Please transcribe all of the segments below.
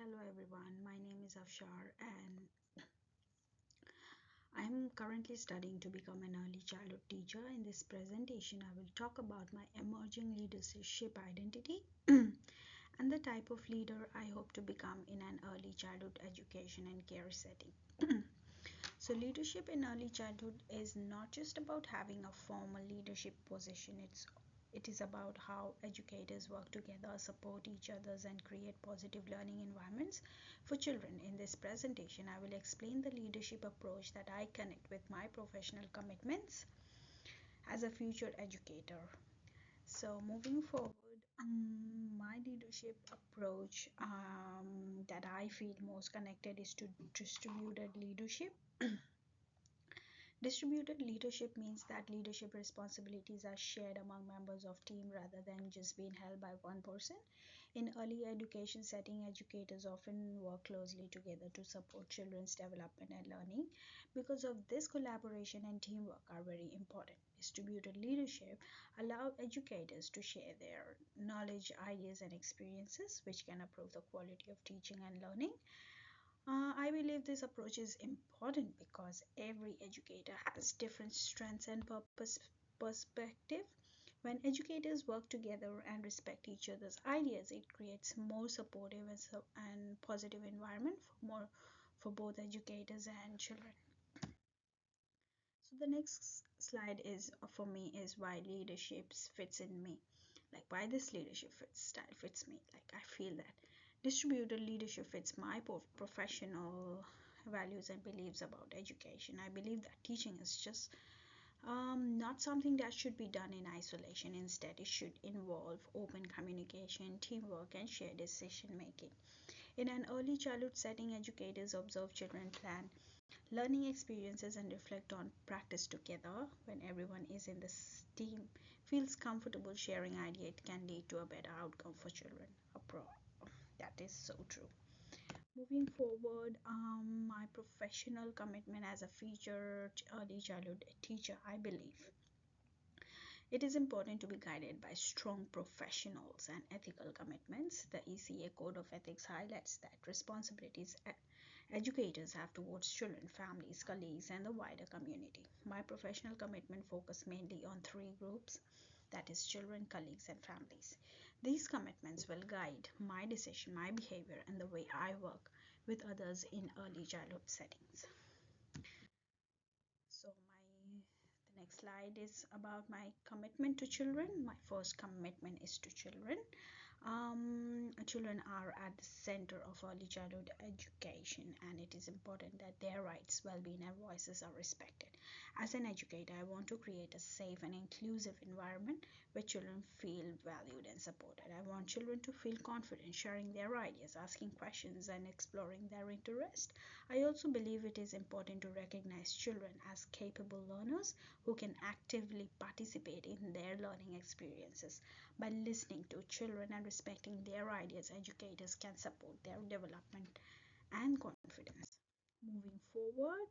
Hello everyone, my name is Afshar and I'm currently studying to become an early childhood teacher. In this presentation, I will talk about my emerging leadership identity and the type of leader I hope to become in an early childhood education and care setting. So, leadership in early childhood is not just about having a formal leadership position, it is about how educators work together, support each other, and create positive learning environments for children. In this presentation, I will explain the leadership approach that I connect with my professional commitments as a future educator. So, moving forward, my leadership approach that I feel most connected is to distributed leadership. Distributed leadership means that leadership responsibilities are shared among members of team rather than just being held by one person. In early education setting, educators often work closely together to support children's development and learning. Because of this, collaboration and teamwork are very important. Distributed leadership allows educators to share their knowledge, ideas, and experiences, which can improve the quality of teaching and learning. I believe this approach is important because every educator has different strengths and perspective. When educators work together and respect each other's ideas, it creates more supportive and positive environment for both educators and children. So the next slide is for me is why leadership fits in me. Like why this style fits me. Like I feel that distributed leadership fits my professional values and beliefs about education. I believe that teaching is just not something that should be done in isolation. Instead, it should involve open communication, teamwork, and shared decision making. In an early childhood setting, educators observe children plan learning experiences and reflect on practice together. When everyone is in this team feels comfortable sharing ideas, it can lead to a better outcome for children. That is so true. Moving forward, my professional commitment as a featured early childhood teacher, I believe it is important to be guided by strong professionals and ethical commitments. The ECA Code of Ethics highlights that responsibilities educators have towards children, families, colleagues, and the wider community. My professional commitment focuses mainly on three groups, that is, children, colleagues, and families. These commitments will guide my decision, my behavior, and the way I work with others in early childhood settings. So, the next slide is about my commitment to children. My first commitment is to children. Children are at the center of early childhood education, and it is important that their rights, well-being, and voices are respected. As an educator, I want to create a safe and inclusive environment where children feel valued and supported. I want children to feel confident sharing their ideas, asking questions, and exploring their interest. I also believe it is important to recognize children as capable learners who can actively participate in their learning experiences. By listening to children and respecting their ideas, educators can support their development and confidence. Moving forward,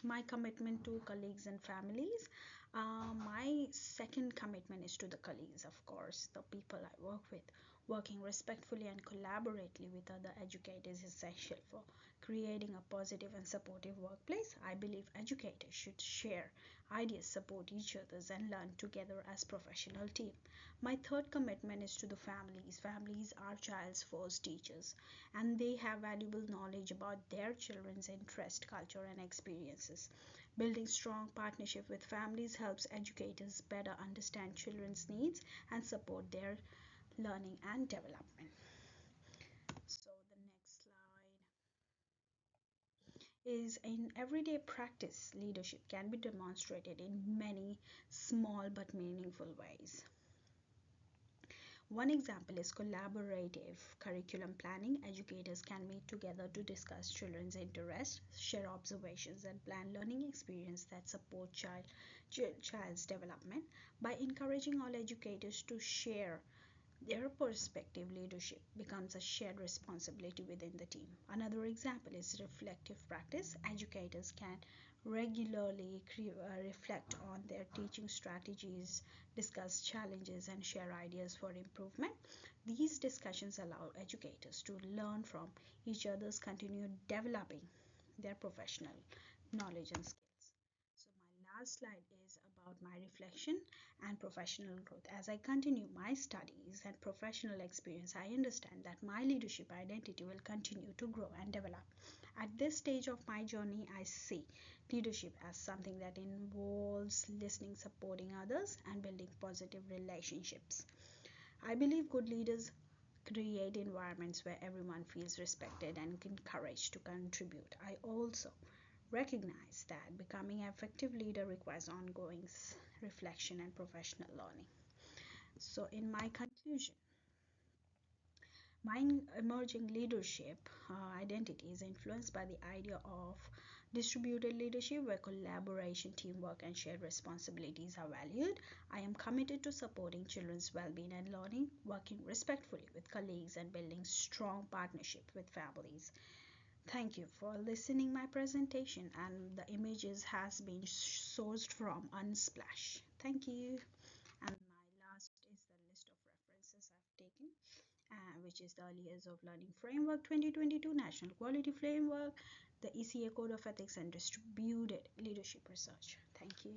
my commitment to colleagues and families. My second commitment is to the colleagues, of course, the people I work with. Working respectfully and collaboratively with other educators is essential for creating a positive and supportive workplace. I believe educators should share ideas, support each other, and learn together as professional team. My third commitment is to the families. Families are child's first teachers, and they have valuable knowledge about their children's interest, culture, and experiences. Building strong partnership with families helps educators better understand children's needs and support their learning and development. So the next slide is in everyday practice, leadership can be demonstrated in many small but meaningful ways. One example is collaborative curriculum planning. Educators can meet together to discuss children's interests, share observations, and plan learning experiences that support child's development. By encouraging all educators to share their perspective, leadership becomes a shared responsibility within the team. Another example is reflective practice. Educators can regularly reflect on their teaching strategies, discuss challenges, and share ideas for improvement. These discussions allow educators to learn from each other's, continue developing their professional knowledge and skills. So, my last slide is about my reflection and professional growth. As I continue my studies and professional experience, I understand that my leadership identity will continue to grow and develop. At this stage of my journey, I see leadership as something that involves listening, supporting others, and building positive relationships. I believe good leaders create environments where everyone feels respected and encouraged to contribute. I also recognize that becoming an effective leader requires ongoing reflection and professional learning. So, in my conclusion, my emerging leadership identity is influenced by the idea of distributed leadership where collaboration, teamwork, and shared responsibilities are valued. I am committed to supporting children's well-being and learning, working respectfully with colleagues, and building strong partnership with families. Thank you for listening my presentation, and the images has been sourced from Unsplash. Thank you. And my last is the list of references I've taken, which is the Early Years of Learning Framework 2022, National Quality Framework, the ECA Code of Ethics, and Distributed Leadership Research. Thank you.